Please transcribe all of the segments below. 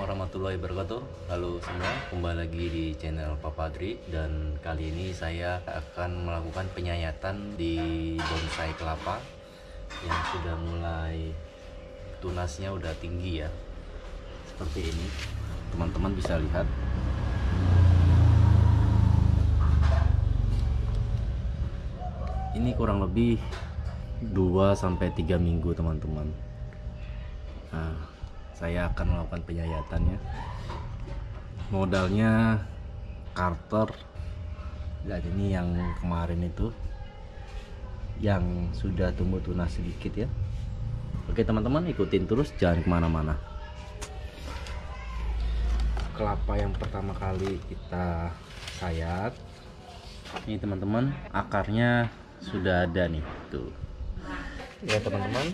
warahmatullahi wabarakatuh. Halo semua, kembali lagi di channel Papa Adri. Dan kali ini saya akan melakukan penyayatan di bonsai kelapa yang sudah mulai tunasnya udah tinggi ya. Seperti ini, teman-teman bisa lihat. Ini kurang lebih 2-3 minggu teman-teman. Nah, saya akan melakukan penyayatannya. Modalnya Carter, dan ini yang kemarin itu yang sudah tumbuh tunas sedikit ya. Oke teman-teman, ikutin terus, jangan kemana-mana. Kelapa yang pertama kali kita sayat ini teman-teman, akarnya sudah ada nih tuh ya teman-teman.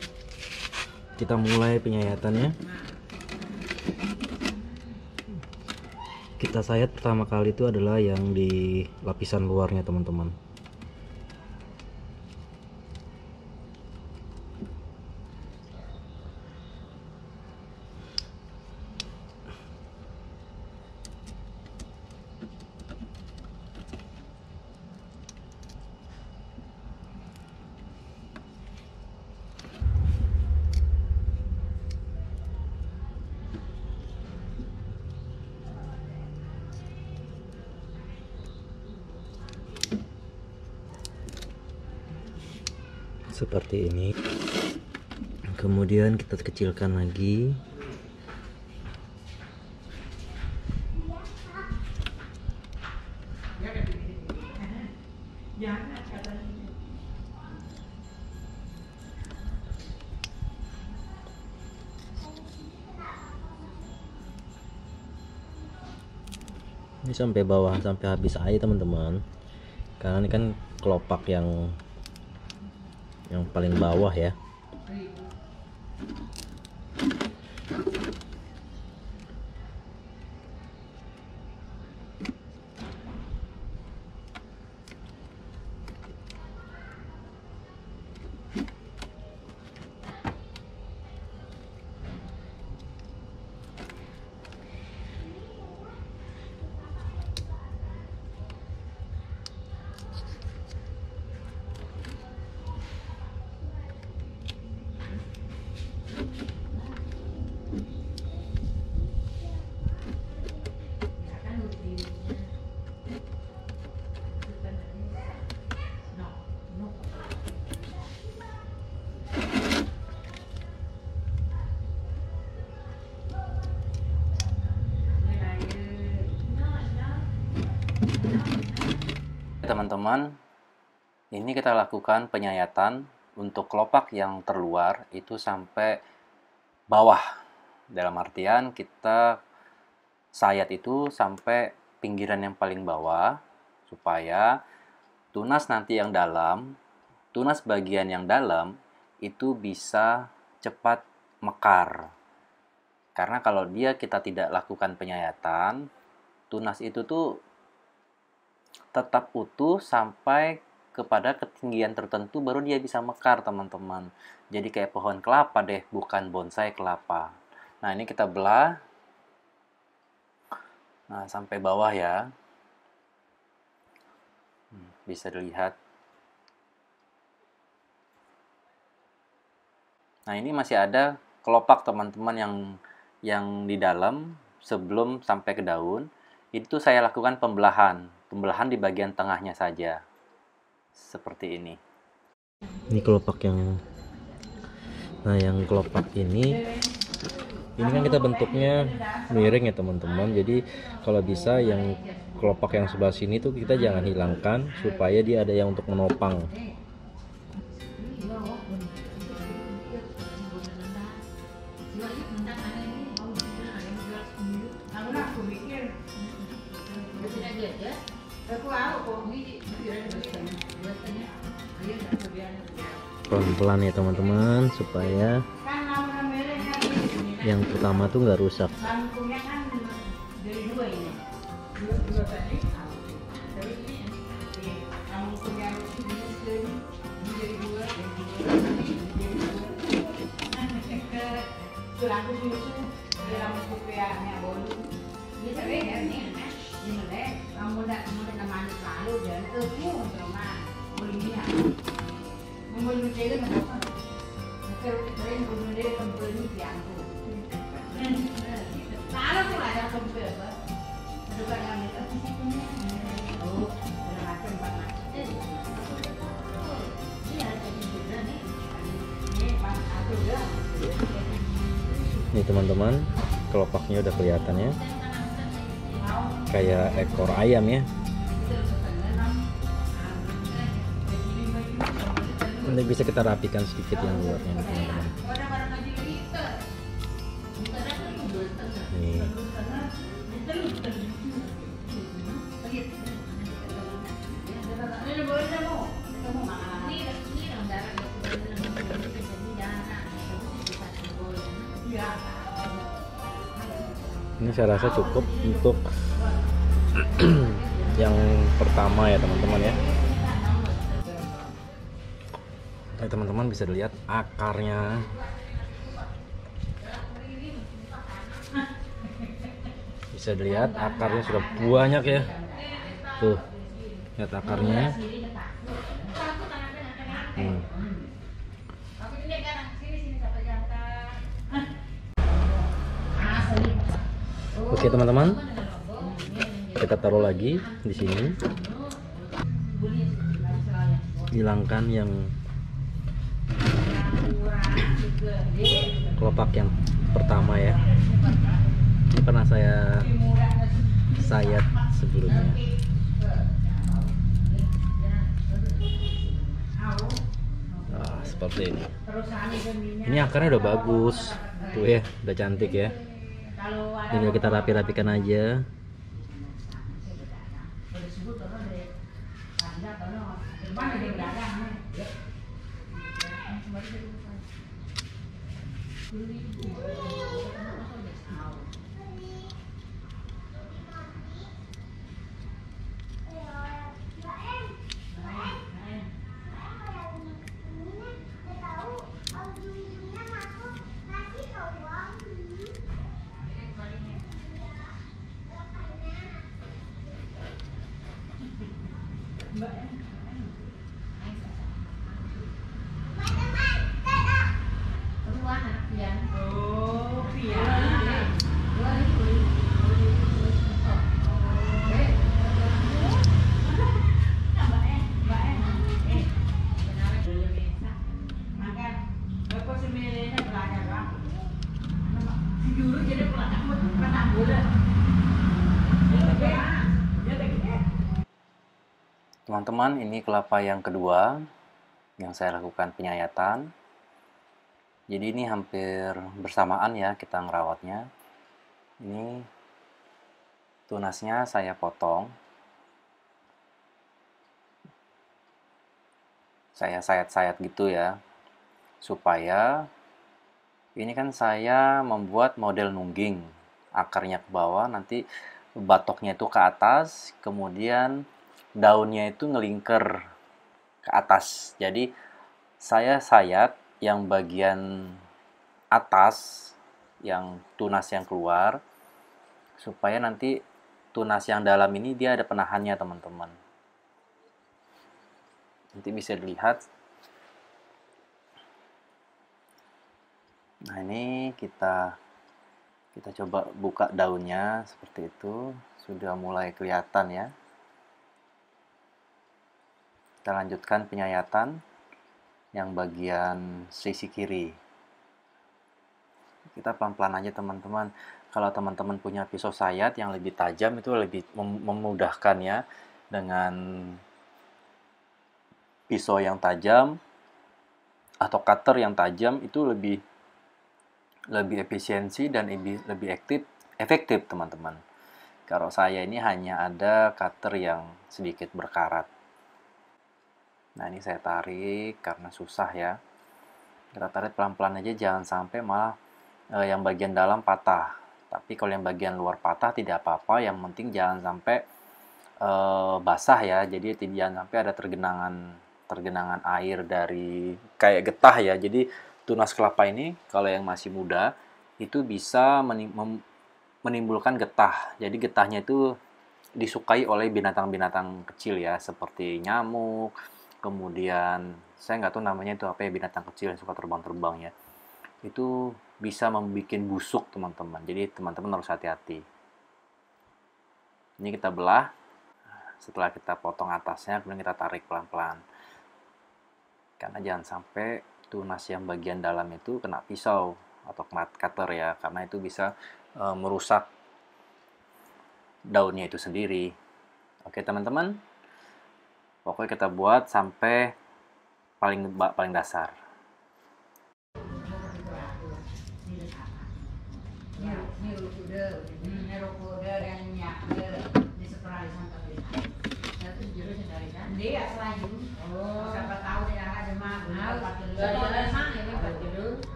Kita mulai penyayatannya. Kita sayat pertama kali itu adalah yang di lapisan luarnya teman-teman. Seperti ini. Kemudian kita kecilkan lagi. Ini sampai bawah, sampai habis air teman-teman. Karena ini kan kelopak yang paling bawah ya. Teman-teman, ini kita lakukan penyayatan untuk kelopak yang terluar itu sampai bawah. Dalam artian kita sayat itu sampai pinggiran yang paling bawah, supaya tunas nanti yang dalam, tunas bagian yang dalam itu bisa cepat mekar. Karena kalau kita tidak lakukan penyayatan, tunas itu tuh tetap utuh sampai kepada ketinggian tertentu baru dia bisa mekar teman-teman. Jadi kayak pohon kelapa deh, bukan bonsai kelapa. Nah ini kita belah. Nah sampai bawah ya. Bisa dilihat. Nah ini masih ada kelopak teman-teman yang di dalam sebelum sampai ke daun. Itu saya lakukan pembelahan di bagian tengahnya saja, seperti ini. Ini kelopak yang kelopak ini kan kita bentuknya miring ya teman-teman. Jadi kalau bisa yang kelopak yang sebelah sini tuh kita jangan hilangkan, supaya dia ada yang untuk menopang. Pelan-pelan ya teman-teman, supaya yang pertama tuh nggak rusak. Nih teman-teman, kelopaknya udah kelihatan ya, kayak ekor ayam ya. Nanti bisa kita rapikan sedikit yang luarnya nih, teman-teman. Nih. Ini saya rasa cukup untuk yang pertama ya teman-teman ya. Nah, teman-teman bisa dilihat akarnya. Bisa dilihat akarnya sudah banyak ya. Tuh, lihat akarnya. Oke teman-teman, kita taruh lagi di sini. Hilangkan yang kelopak yang pertama ya. Ini pernah saya sayat sebelumnya. Nah, seperti ini. Ini akarnya udah bagus, tuh ya, udah cantik ya. Tinggal kita rapi-rapikan aja. Teman-teman, ini kelapa yang kedua yang saya lakukan penyayatan. Jadi ini hampir bersamaan ya kita ngerawatnya. Ini tunasnya saya potong. Saya sayat-sayat gitu ya. Supaya ini kan saya membuat model nungging. Akarnya ke bawah, nanti batoknya itu ke atas, kemudian daunnya itu ngelingker ke atas. Jadi saya sayat yang bagian atas, yang tunas yang keluar, supaya nanti tunas yang dalam ini dia ada penahannya teman-teman. Nanti bisa dilihat. Nah ini kita coba buka daunnya seperti itu, sudah mulai kelihatan ya. Kita lanjutkan penyayatan yang bagian sisi kiri. Kita pelan-pelan aja teman-teman. Kalau teman-teman punya pisau sayat yang lebih tajam itu lebih memudahkan ya. Dengan pisau yang tajam atau cutter yang tajam itu lebih efisiensi dan lebih efektif teman-teman. Kalau saya ini hanya ada cutter yang sedikit berkarat. Nah ini saya tarik karena susah ya. Kita tarik pelan-pelan aja, jangan sampai malah yang bagian dalam patah. Tapi kalau yang bagian luar patah tidak apa-apa, yang penting jangan sampai basah ya. Jadi jangan sampai ada tergenangan air dari kayak getah ya. Jadi tunas kelapa ini kalau yang masih muda itu bisa menimbulkan getah. Jadi getahnya itu disukai oleh binatang-binatang kecil ya, seperti nyamuk, kemudian saya nggak tahu namanya itu apa ya, binatang kecil yang suka terbang-terbang ya. Itu bisa membuat busuk teman-teman. Jadi teman-teman harus hati-hati. Ini kita belah. Setelah kita potong atasnya, kemudian kita tarik pelan-pelan. Karena jangan sampai tunas yang bagian dalam itu kena pisau atau kena cutter ya, karena itu bisa merusak daunnya itu sendiri. Oke teman-teman, pokoknya kita buat sampai paling dasar.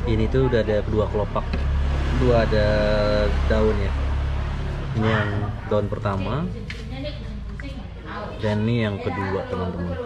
Ini tuh udah ada kedua kelopak, ada daunnya. Ini yang daun pertama dan ini yang kedua teman-teman.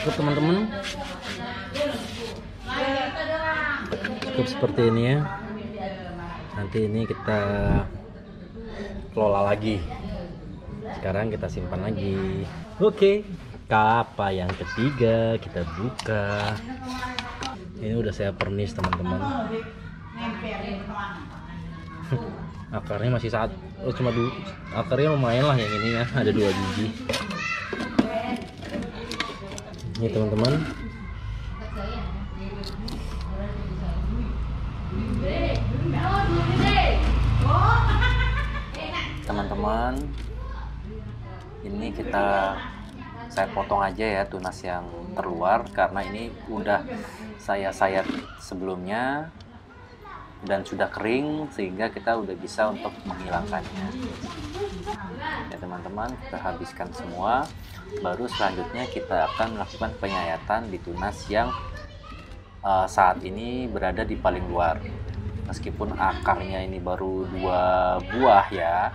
Oke teman-teman, cukup seperti ini ya. Nanti ini kita kelola lagi. Sekarang kita simpan lagi. Oke, kapa yang ketiga kita buka. Ini udah saya pernis teman-teman. Akarnya masih cuma akarnya lumayan lah yang ini ya, ada 2 biji. Ini teman-teman. Teman-teman, ini saya potong aja ya tunas yang terluar karena ini udah saya sayat sebelumnya dan sudah kering sehingga kita udah bisa untuk menghilangkannya. Ya teman-teman, kita habiskan semua. Baru selanjutnya kita akan melakukan penyayatan di tunas yang saat ini berada di paling luar. Meskipun akarnya ini baru 2 buah ya,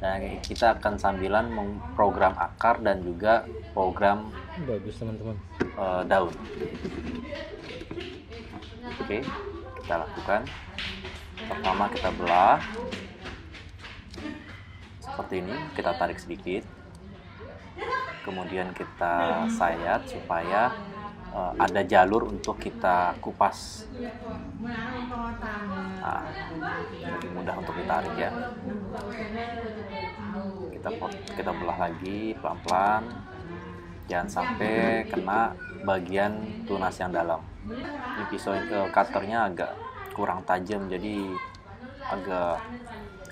dan kita akan sambilan memprogram akar dan juga program bagus teman-teman daun. Oke, kita lakukan. Pertama kita belah seperti ini, kita tarik sedikit, kemudian kita sayat supaya ada jalur untuk kita kupas. Nah, lebih mudah untuk ditarik ya. Kita belah lagi pelan-pelan, jangan sampai kena bagian tunas yang dalam. Ini pisau cutternya agak kurang tajam, jadi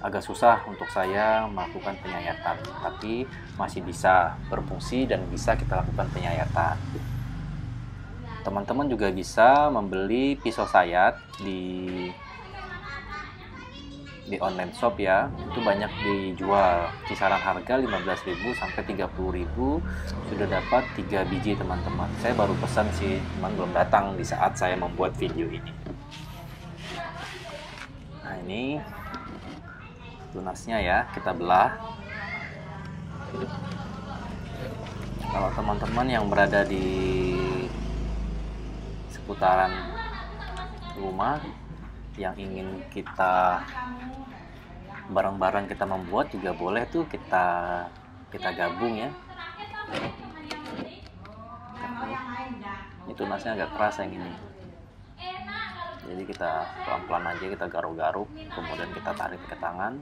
agak susah untuk saya melakukan penyayatan, tapi masih bisa berfungsi dan bisa kita lakukan penyayatan. Teman-teman juga bisa membeli pisau sayat di online shop ya, itu banyak dijual, kisaran harga 15.000 sampai 30.000, sudah dapat 3 biji teman-teman. Saya baru pesan sih, teman belum datang di saat saya membuat video ini. Nah ini tunasnya ya, kita belah. Kalau teman-teman yang berada di seputaran rumah yang ingin kita bareng-bareng kita membuat juga boleh tuh, kita gabung ya. Ini tunasnya agak keras yang ini, jadi kita pelan-pelan aja, kita garuk-garuk, kemudian kita tarik ke tangan.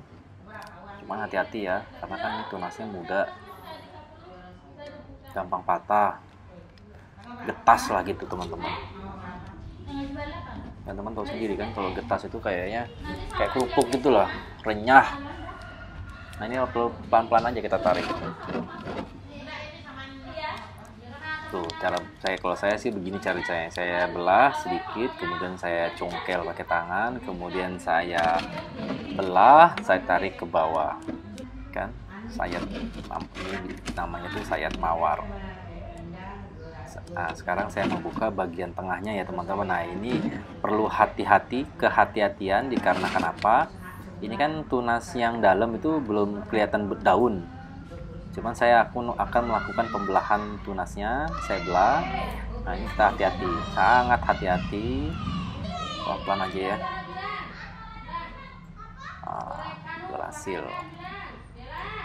Cuman hati-hati ya, karena kan tunasnya muda. gampang patah, getas lah gitu teman-teman. Teman-teman tahu sendiri kan kalau getas itu kayaknya kayak kerupuk gitu lah, renyah. Nah ini perlu pelan-pelan aja kita tarik gitu. Tuh cara saya, kalau saya sih begini cara saya belah sedikit, kemudian saya congkel pakai tangan, kemudian saya belah, saya tarik ke bawah kan, sayat, ini namanya tuh sayat mawar. Nah, sekarang saya membuka bagian tengahnya ya teman-teman. Nah ini perlu hati-hati, kehati-hatian dikarenakan apa? Ini kan tunas yang dalam itu belum kelihatan daun. Cuman saya akan melakukan pembelahan tunasnya, saya belah. Nah ini kita hati-hati, sangat hati-hati, pelan-pelan aja ya. Berhasil.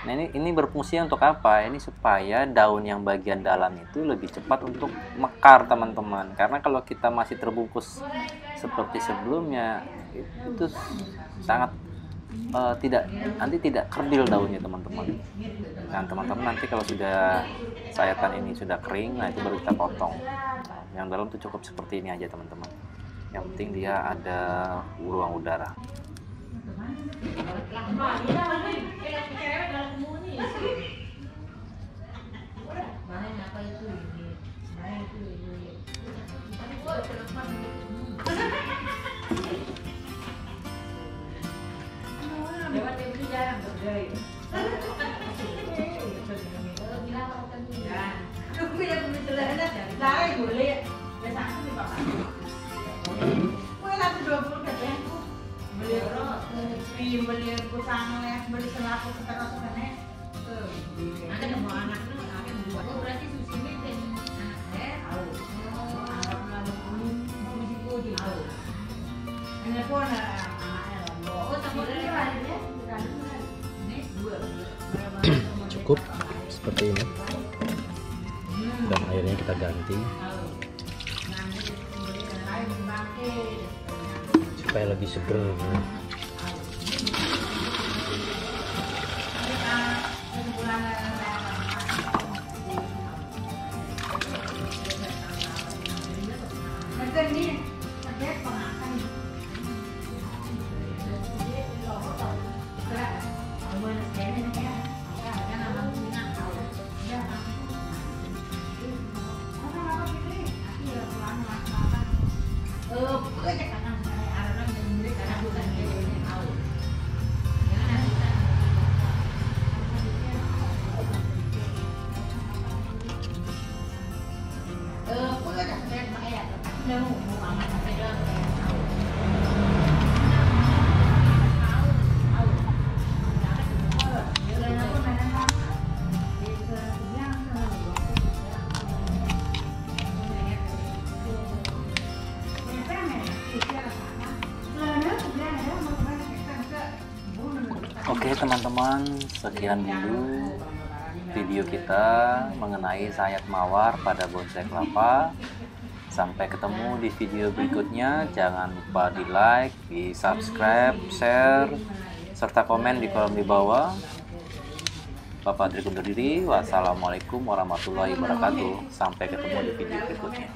Nah ini berfungsi untuk apa? Ini supaya daun yang bagian dalam itu lebih cepat untuk mekar teman-teman. Karena kalau kita masih terbungkus seperti sebelumnya, itu sangat tidak kerdil daunnya teman-teman. Nah teman-teman nanti kalau sudah sayatan ini sudah kering, nah itu baru kita potong. Yang dalam itu cukup seperti ini aja teman-teman. Yang penting dia ada ruang udara. Cukup seperti ini, dan airnya kita ganti supaya lebih seger. Oke teman-teman, sekian dulu video kita mengenai sayat mawar pada bonsai kelapa. Sampai ketemu di video berikutnya. Jangan lupa di like, di subscribe, share, serta komen di kolom di bawah. Bapak Adri undur diri. Wassalamualaikum warahmatullahi wabarakatuh. Sampai ketemu di video berikutnya.